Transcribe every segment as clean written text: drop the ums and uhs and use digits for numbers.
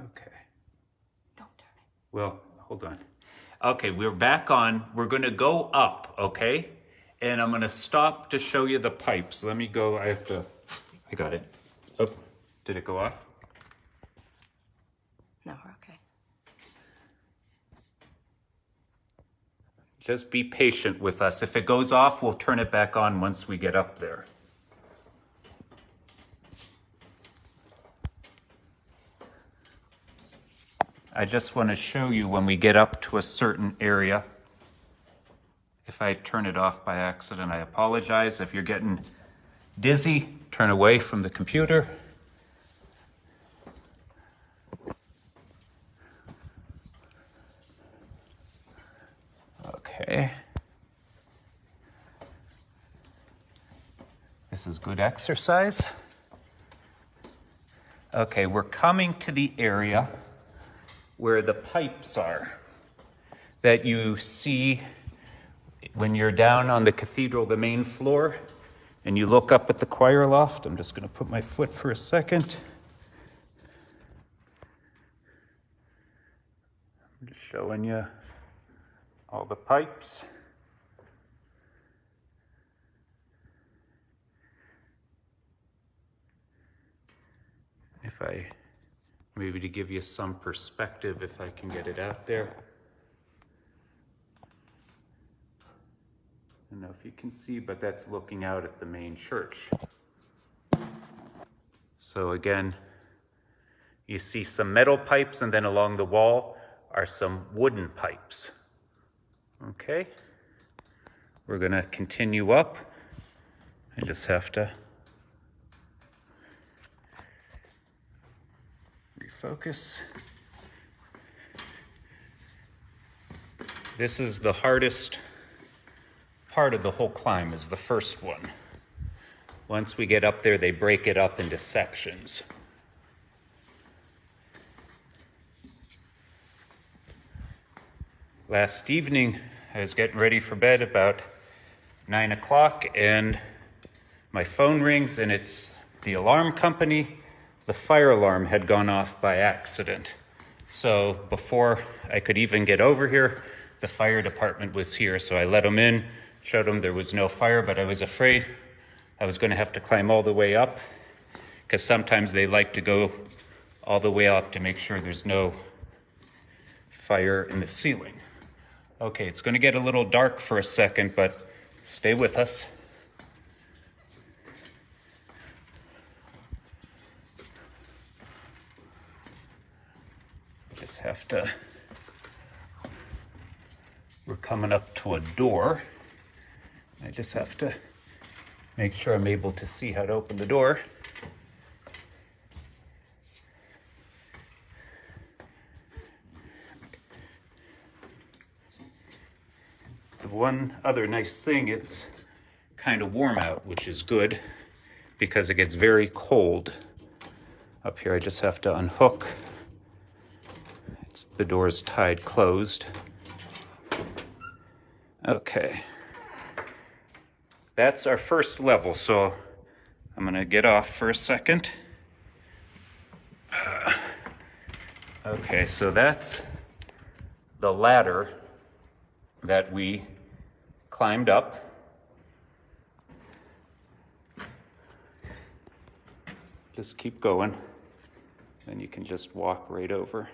Okay. Don't turn it. Well, hold on. Okay, we're back on. We're going to go up, okay? And I'm going to stop to show you the pipes. Let me go. I got it. Oh, did it go off? No, we're okay. Just be patient with us. If it goes off, we'll turn it back on once we get up there. I just want to show you when we get up to a certain area. If I turn it off by accident, I apologize. If you're getting dizzy, turn away from the computer. Okay. This is good exercise. Okay, we're coming to the area where the pipes are that you see when you're down on the cathedral, the main floor, and you look up at the choir loft. I'm just going to put my foot for a second. I'm just showing you all the pipes. If I, maybe to give you some perspective, if I can get it out there. I don't know if you can see, but that's looking out at the main church. So again, you see some metal pipes, and then along the wall are some wooden pipes. Okay, we're going to continue up. I just have to refocus. This is the hardest part of the whole climb, is the first one. Once we get up there, they break it up into sections. Last evening, I was getting ready for bed about 9 o'clock, and my phone rings, and it's the alarm company. The fire alarm had gone off by accident. So before I could even get over here, the fire department was here. So I let them in, showed them there was no fire, but I was afraid I was going to have to climb all the way up, because sometimes they like to go all the way up to make sure there's no fire in the ceiling. Okay, it's going to get a little dark for a second, but stay with us. Just have to, we're coming up to a door. I just have to make sure I'm able to see how to open the door. The one other nice thing, it's kind of warm out, which is good because it gets very cold. Up here, I just have to unhook. The door is tied closed. Okay. That's our first level, so I'm going to get off for a second. Okay, so that's the ladder that we climbed up. Just keep going, then you can just walk right over.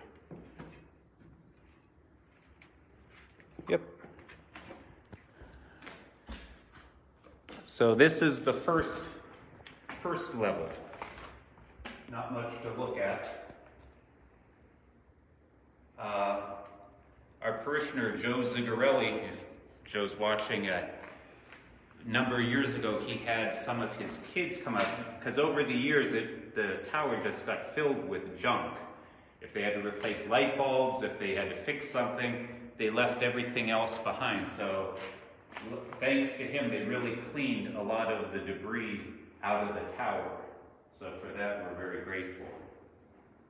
Yep. So this is the first level. Not much to look at. Our parishioner, Joe Zigarelli, if Joe's watching, a number of years ago, he had some of his kids come out, because over the years, the tower just got filled with junk. If they had to replace light bulbs, if they had to fix something, they left everything else behind. So thanks to him, they really cleaned a lot of the debris out of the tower. So for that, we're very grateful.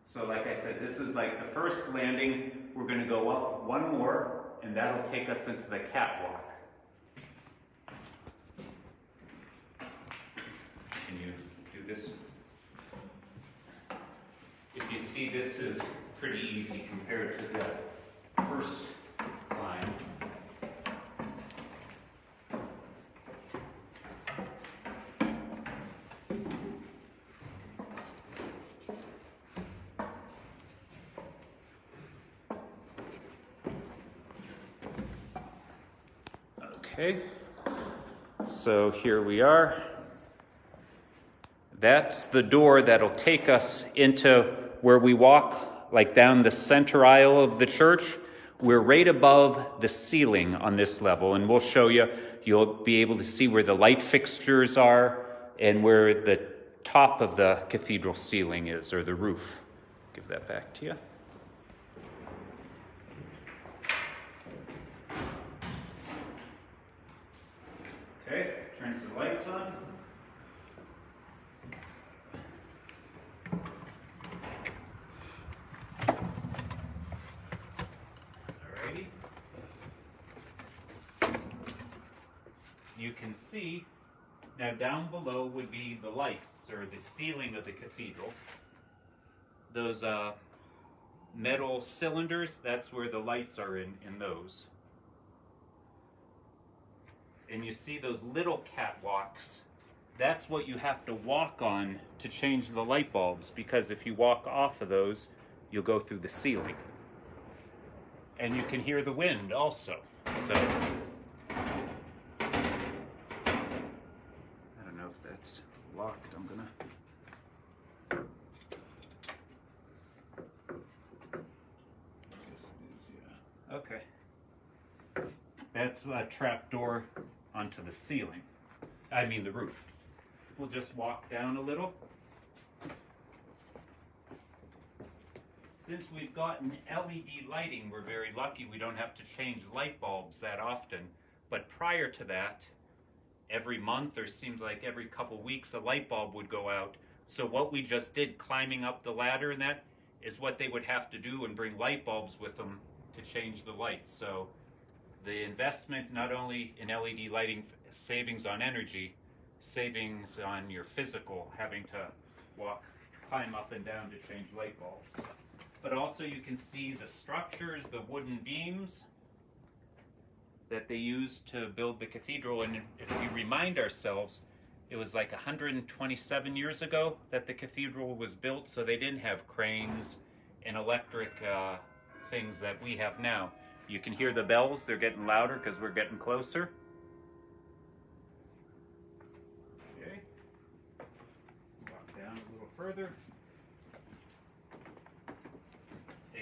So like I said, this is like the first landing. We're going to go up one more, and that'll take us into the catwalk. Can you do this? If you see, this is pretty easy compared to the first line. Okay, so here we are. That's the door that'll take us into where we walk, like down the center aisle of the church. We're right above the ceiling on this level, and we'll show you. You'll be able to see where the light fixtures are and where the top of the cathedral ceiling is, or the roof. Give that back to you. Okay, turn some lights on. Alrighty. You can see, now down below would be the lights, or the ceiling of the cathedral. Those metal cylinders, that's where the lights are in those. And you see those little catwalks, that's what you have to walk on to change the light bulbs, because if you walk off of those, you'll go through the ceiling. And you can hear the wind also. So, I don't know if that's locked. I'm gonna... I guess it is, yeah. Okay. That's a trap door onto the ceiling. I mean the roof. We'll just walk down a little. Since we've gotten LED lighting, we're very lucky we don't have to change light bulbs that often. But prior to that, every month or seemed like every couple weeks a light bulb would go out. So what we just did climbing up the ladder and that is what they would have to do and bring light bulbs with them to change the lights. So the investment not only in LED lighting, savings on energy, savings on your physical, having to climb up and down to change light bulbs. But also you can see the structures, the wooden beams that they used to build the cathedral. And if we remind ourselves, it was like 127 years ago that the cathedral was built, so they didn't have cranes and electric things that we have now. You can hear the bells, they're getting louder because we're getting closer. Okay. Walk down a little further.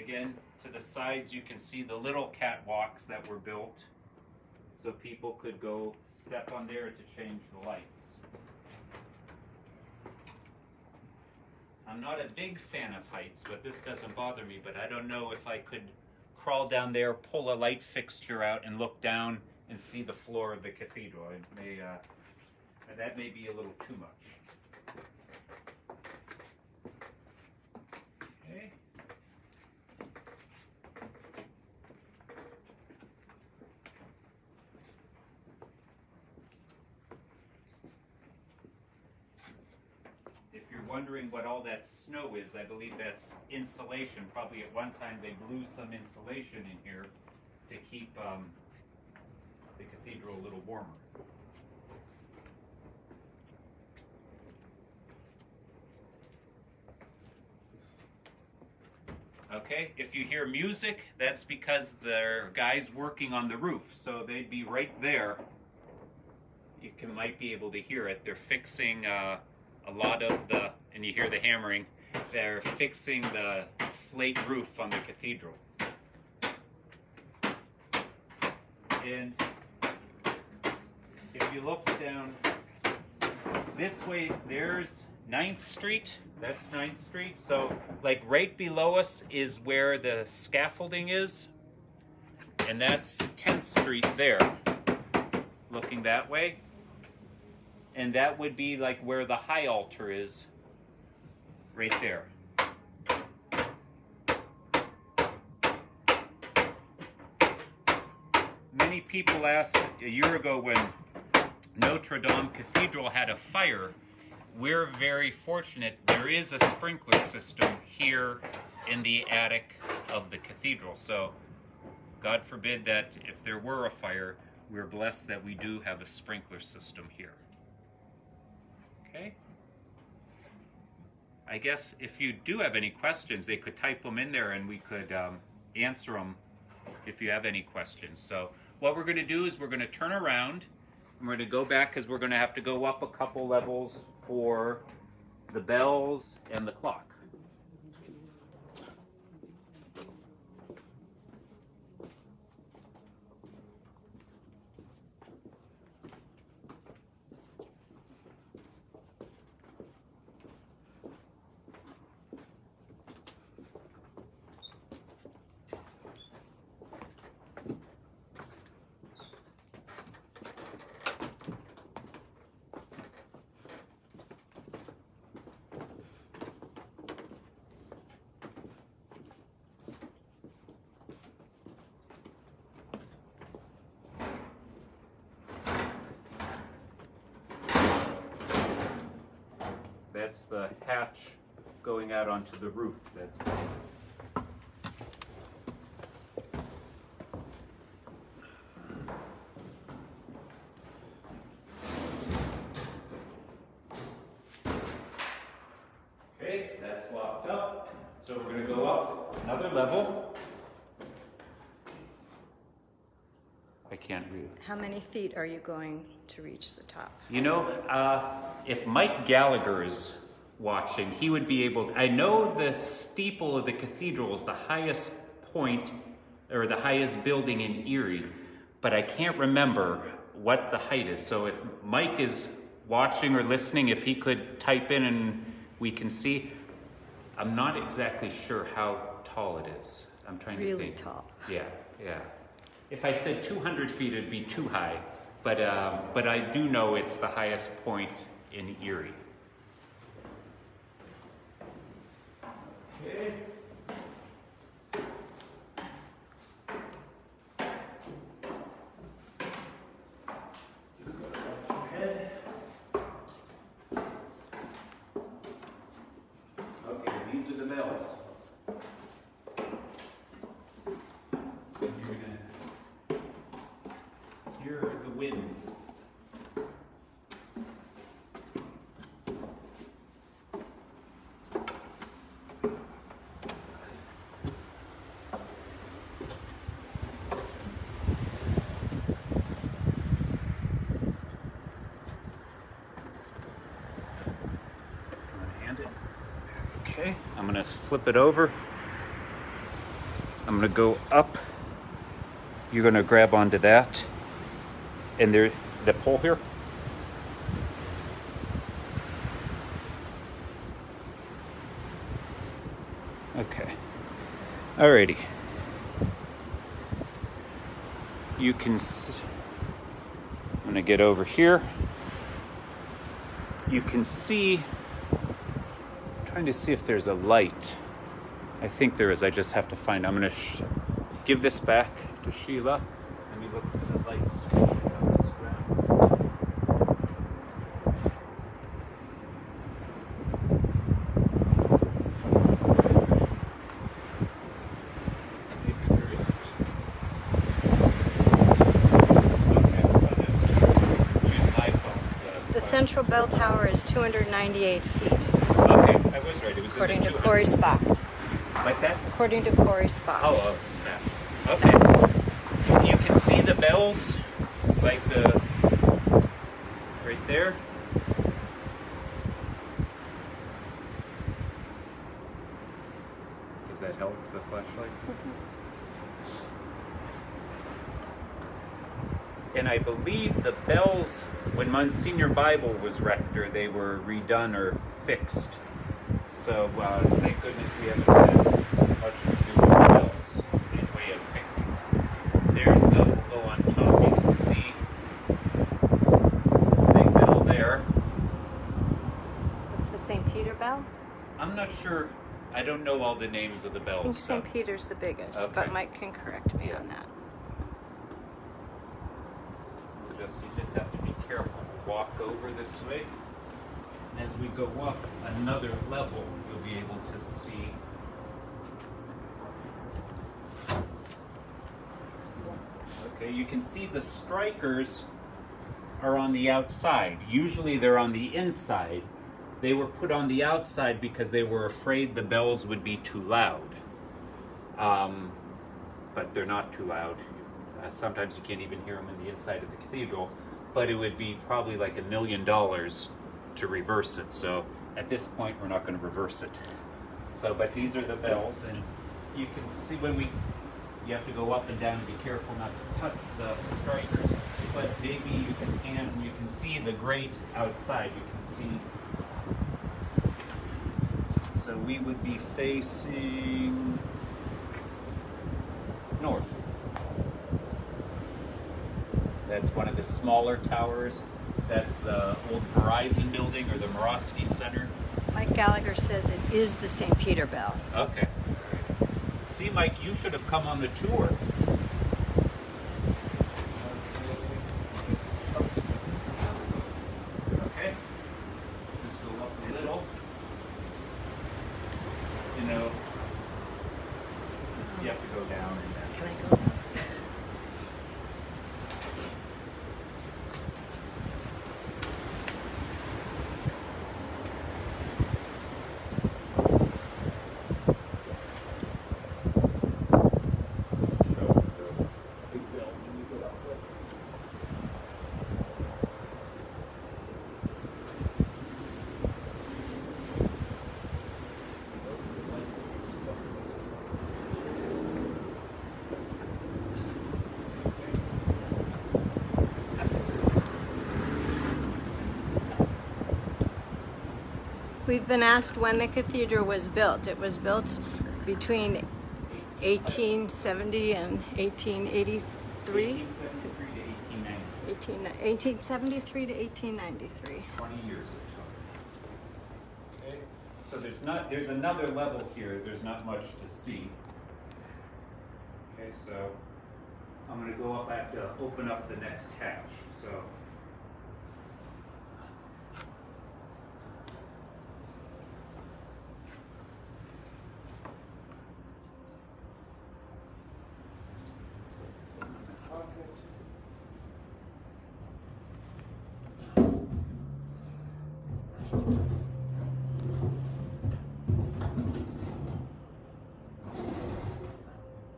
Again, to the sides you can see the little catwalks that were built so people could go step on there to change the lights. I'm not a big fan of heights, but this doesn't bother me, but I don't know if I could crawl down there, pull a light fixture out, and look down and see the floor of the cathedral. It may, that may be a little too much. Okay. If you're wondering what all that snow is, I believe that's insulation. Probably at one time they blew some insulation in here to keep the cathedral a little warmer. Okay, if you hear music, that's because there are guys working on the roof, so they'd be right there. You might be able to hear it. They're fixing a lot of the, and you hear the hammering, they're fixing the slate roof on the cathedral. And if you look down this way, there's 9th Street. That's 9th Street. So like right below us is where the scaffolding is. And that's 10th Street there, looking that way. And that would be like where the high altar is, right there. Many people asked a year ago when Notre Dame Cathedral had a fire. We're very fortunate. There is a sprinkler system here in the attic of the cathedral. So God forbid that if there were a fire, we're blessed that we do have a sprinkler system here. Okay? I guess if you do have any questions, they could type them in there and we could answer them if you have any questions. So what we're going to do is we're going to turn around and we're going to go back because we're going to have to go up a couple levels for the bells and the clock. That's the hatch going out onto the roof. That's okay, that's locked up. So we're going to go up another level. I can't read. How many feet are you going to reach the top? You know, if Mike Gallagher is watching, he would be able to, I know the steeple of the cathedral is the highest point or the highest building in Erie, but I can't remember what the height is. So if Mike is watching or listening, if he could type in and we can see, I'm not exactly sure how tall it is. I'm trying to think. Really tall. Yeah, yeah. If I said 200 feet, it'd be too high, but I do know it's the highest point in Erie. Okay. Just go to your head. Okay, these are the bells. You're gonna hear the wind. Okay, I'm gonna flip it over. I'm gonna go up. You're gonna grab onto that. And there, the pole here. Okay. Alrighty. You can, I'm gonna get over here. You can see, trying to see if there's a light. I think there is. I just have to find. I'm going to give this back to Sheila. Let me look for the lights. Maybe there isn't. Okay, I'll just use my phone. The central bell tower is 298 feet, Okay, I was right. It was according in the to 200. Corey Spock. What's that? According to Corey Spock. Oh, snap. Okay. You can see the bells, like the, right there. Does that help, the flashlight? And I believe the bells, when Monsignor Bible was rector, they were redone or fixed. So thank goodness we haven't had much to do with the bells in way of fixing them. There's the, we'll go on top, you can see the big bell there. What's the St. Peter bell? I'm not sure, I don't know all the names of the bells. I think so- St. Peter's the biggest, Okay. but Mike can correct me on that. You just have to be careful. Walk over this way. And as we go up another level, you'll be able to see Okay, you can see the strikers are on the outside. Usually they're on the inside. They were put on the outside because they were afraid the bells would be too loud. But they're not too loud. Sometimes you can't even hear them in the inside of the cathedral, but it would be probably like $1 million to reverse it. So at this point, we're not going to reverse it. So, but these are the bells, and you can see you have to go up and down and be careful not to touch the strikers, but maybe you can see the grate outside. You can see. So we would be facing north. That's one of the smaller towers. That's the old Verizon building or the Morosky Center. Mike Gallagher says it is the St. Peter Bell. Okay. See, Mike, you should have come on the tour. Okay. Just go up a little. You know, you have to go down and down. Can I go down? We've been asked when the cathedral was built. It was built between 1870 and 1883. 1873 to 1893. 20 years it took. Okay, so there's another level here. There's not much to see. Okay, so I'm going to go up. I have to open up the next hatch. So.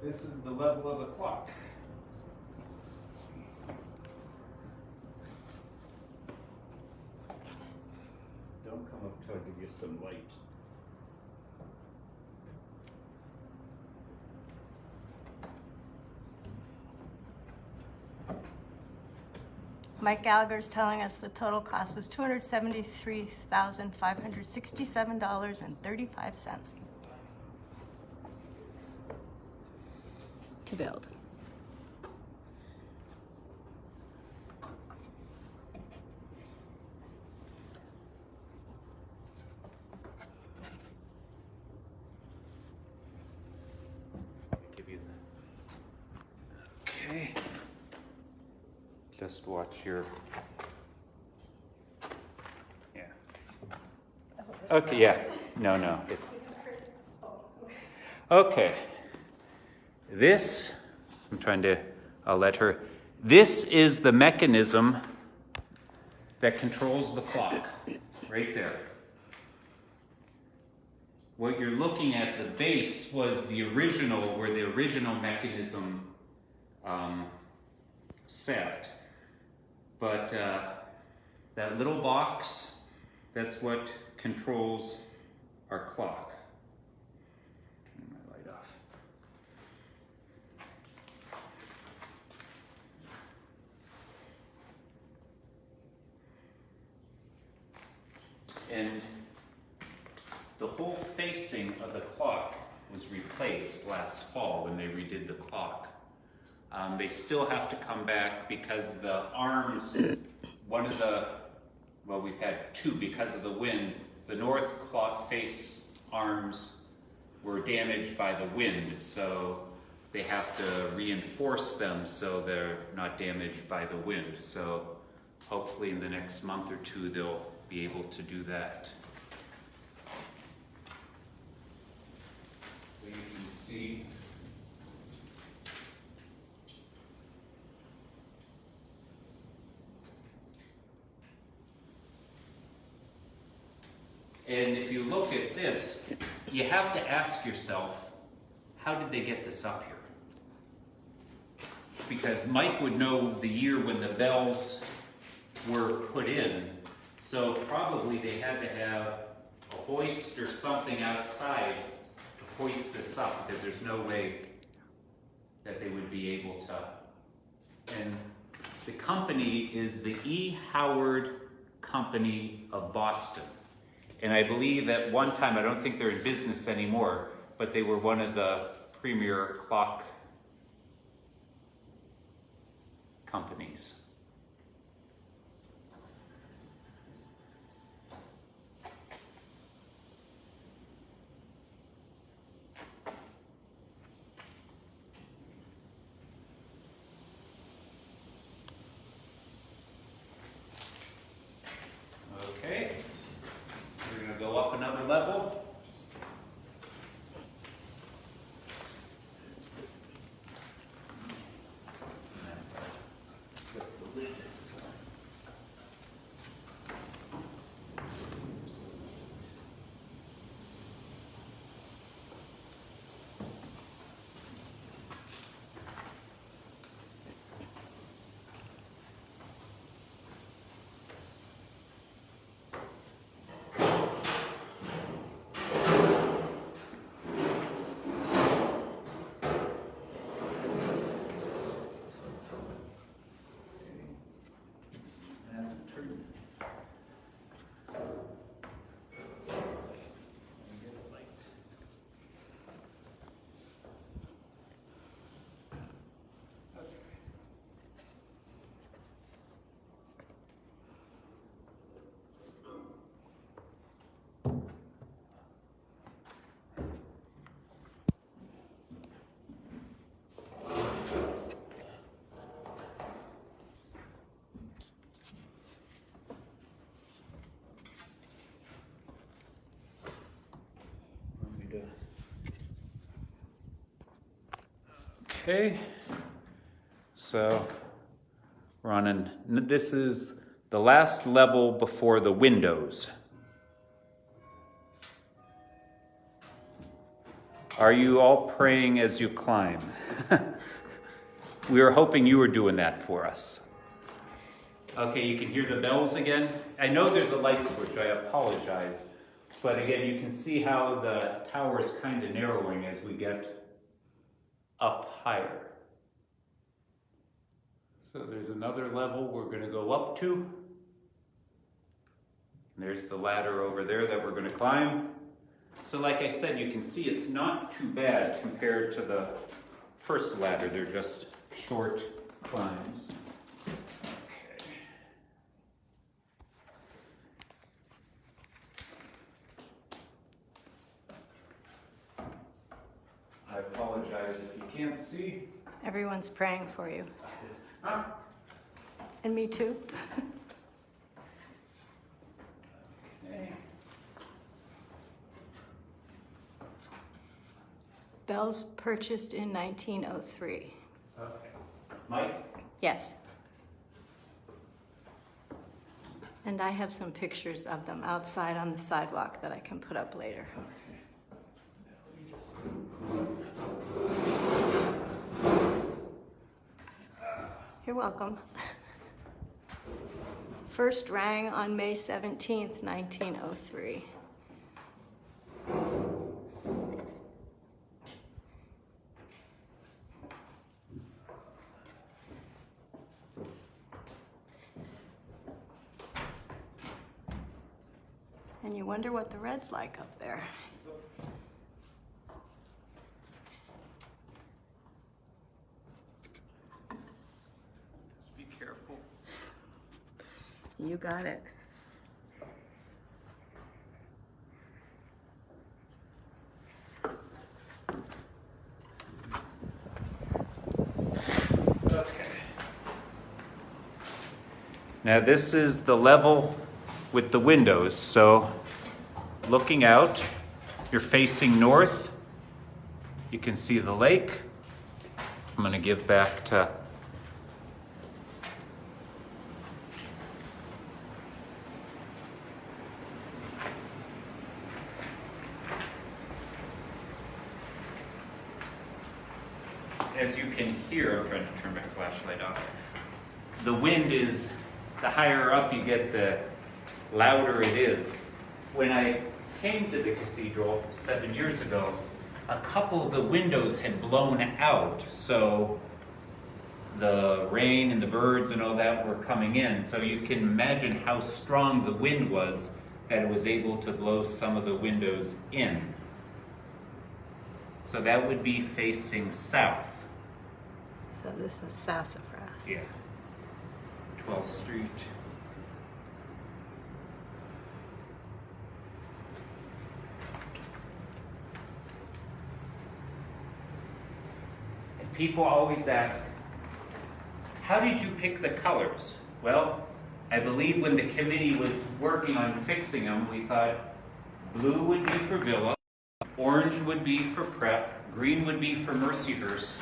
This is the level of the clock. Don't come up till I give you some light. Mike Gallagher's telling us the total cost was $273,567.35 to build. Give you the. Okay. Just watch your. Yeah. Okay. Yeah. No. It's. Okay. This. I'll let her. This is the mechanism that controls the clock. Right there. What you're looking at, the base was the original mechanism sat. But that little box, that's what controls our clock. Turn my light off. And the whole facing of the clock was replaced last fall when they redid the clock. They still have to come back because the arms, we've had two because of the wind. The north clock face arms were damaged by the wind, so they have to reinforce them so they're not damaged by the wind. So hopefully in the next month or two they'll be able to do that. You can see And if you look at this, you have to ask yourself, how did they get this up here? Because Mike would know the year when the bells were put in, so probably they had to have a hoist or something outside to hoist this up, because there's no way that they would be able to. And the company is the E. Howard Company of Boston. And I believe at one time, I don't think they're in business anymore, but they were one of the premier clock companies. Okay, we're going to go up another level. Okay, so we're on this is the last level before the windows. Are you all praying as you climb? We were hoping you were doing that for us. Okay, you can hear the bells again. I know there's a light switch, I apologize. But again, you can see how the tower is kind of narrowing as we get up higher. So there's another level we're going to go up to. There's the ladder over there that we're going to climb. So like I said, you can see it's not too bad compared to the first ladder. They're just short climbs. Okay. I apologize if you can't see. Everyone's praying for you. Huh? And me too. Okay. Bells purchased in 1903. Okay. Mike? Yes. And I have some pictures of them outside on the sidewalk that I can put up later. You're welcome. First rang on May 17th, 1903. And you wonder what the red's like up there. Just be careful. You got it. Okay. Now this is the level with the windows, so looking out, you're facing north. You can see the lake. I'm going to give back to as you can hear, I'm trying to turn my flashlight off. The wind is, the higher up you get, the louder it is. When I came to the cathedral 7 years ago, a couple of the windows had blown out, so the rain and the birds and all that were coming in. So you can imagine how strong the wind was that it was able to blow some of the windows in. So that would be facing south. So this is sassafras. Yeah. 12th Street. And people always ask, how did you pick the colors? Well, I believe when the committee was working on fixing them, we thought blue would be for Villa, orange would be for Prep, green would be for Mercyhurst,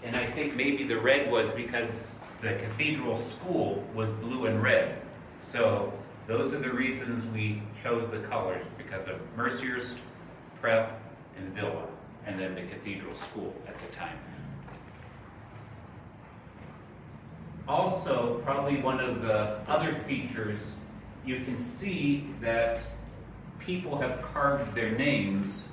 and I think maybe the red was because the Cathedral School was blue and red. So those are the reasons we chose the colors, because of Mercyhurst, Prep, and Villa, and then the Cathedral School at the time. Also, probably one of the other features, you can see that people have carved their names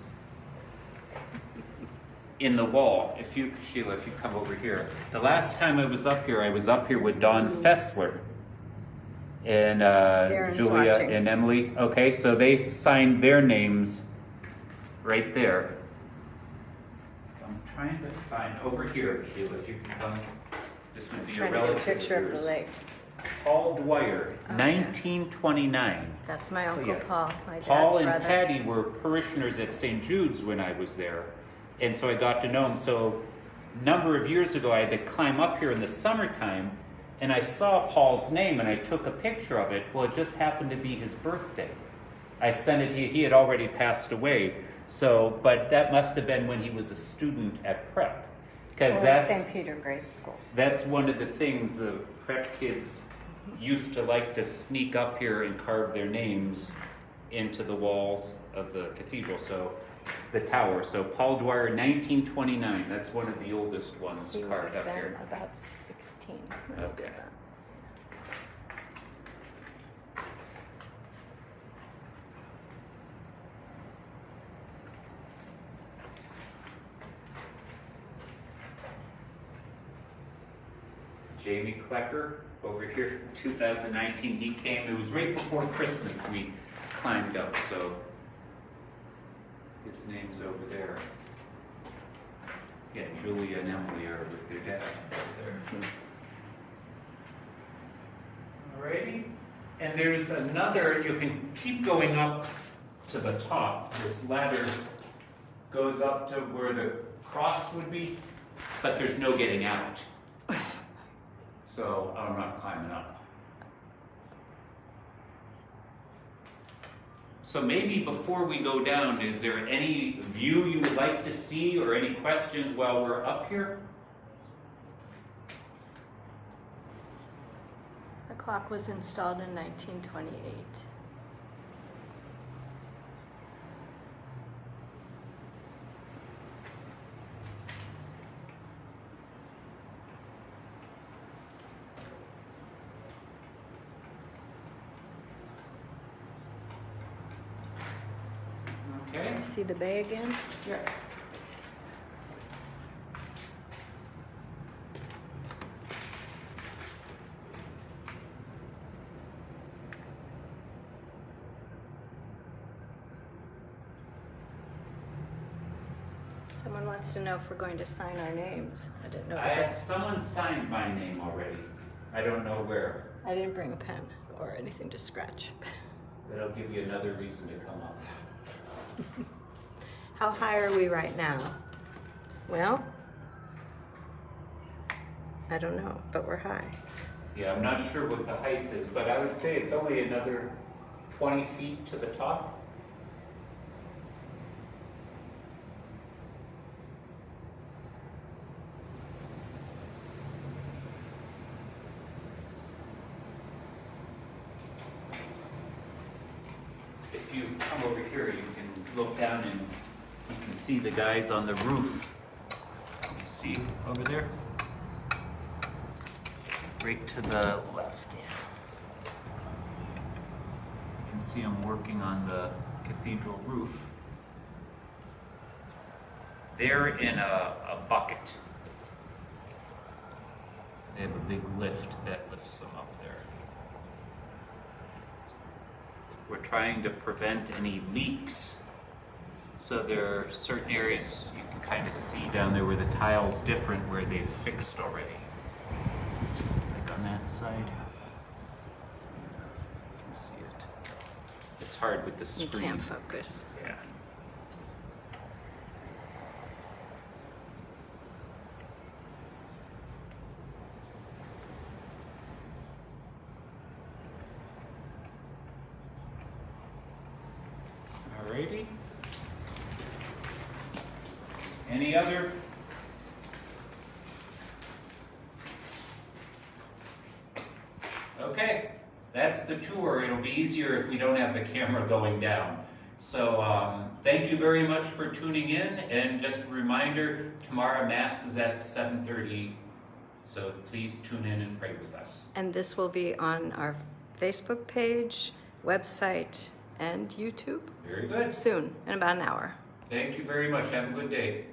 in the wall. If you, Sheila, if you come over here. The last time I was up here with Don Fessler and Julia watching. and Emily. Okay, so they signed their names right there. I'm trying to find, over here, Sheila, if you can come. This would be a Trying to get a relative picture of the yours. lake. Paul Dwyer, 1929. That's my Uncle Yeah. Paul, my dad's Paul and brother. Patty were parishioners at St. Jude's when I was there. And so I got to know him. So a number of years ago, I had to climb up here in the summertime, and I saw Paul's name, and I took a picture of it. Well, it just happened to be his birthday. I sent it, he had already passed away. So, but that must have been when he was a student at Prep. Because Or that's... St. Peter Grade School. That's one of the things the prep kids used to like to sneak up here and carve their names into the walls of the cathedral, so the tower. So Paul Dwyer, 1929, that's one of the oldest ones He would carved have up been here. about 16 when he Okay. did that. Jamie Klecker over here, 2019, he came, it was right before Christmas we climbed up, so his name's over there. Yeah, Julia and Emily are with their dad over there. Alrighty, and there's another, you can keep going up to the top. This ladder goes up to where the cross would be, but there's no getting out. So I'm not climbing up. So maybe before we go down, is there any view you would like to see or any questions while we're up here? The clock was installed in 1928. Okay. See the bay again? Yeah. Someone wants to know if we're going to sign our names. I didn't know. Someone signed my name already. I don't know where. I didn't bring a pen or anything to scratch. That'll give you another reason to come up. How high are we right now? Well, I don't know, but we're high. Yeah, I'm not sure what the height is, but I would say it's only another 20 feet to the top. If you come over here, you can look down and you can see the guys on the roof. See over there? Right to the left. You can see them working on the cathedral roof. They're in a bucket. They have a big lift that lifts them up there. We're trying to prevent any leaks. So there are certain areas you can kind of see down there where the tile's different, where they've fixed already. Like on that side. You can see it. It's hard with the You screen. can't focus. Yeah. Alrighty. Any other? Okay, that's the tour. It'll be easier if we don't have the camera going down. So thank you very much for tuning in, and just a reminder, tomorrow Mass is at 7:30, so please tune in and pray with us. And this will be on our Facebook page, website, and YouTube Very good. soon, in about an hour. Thank you very much. Have a good day.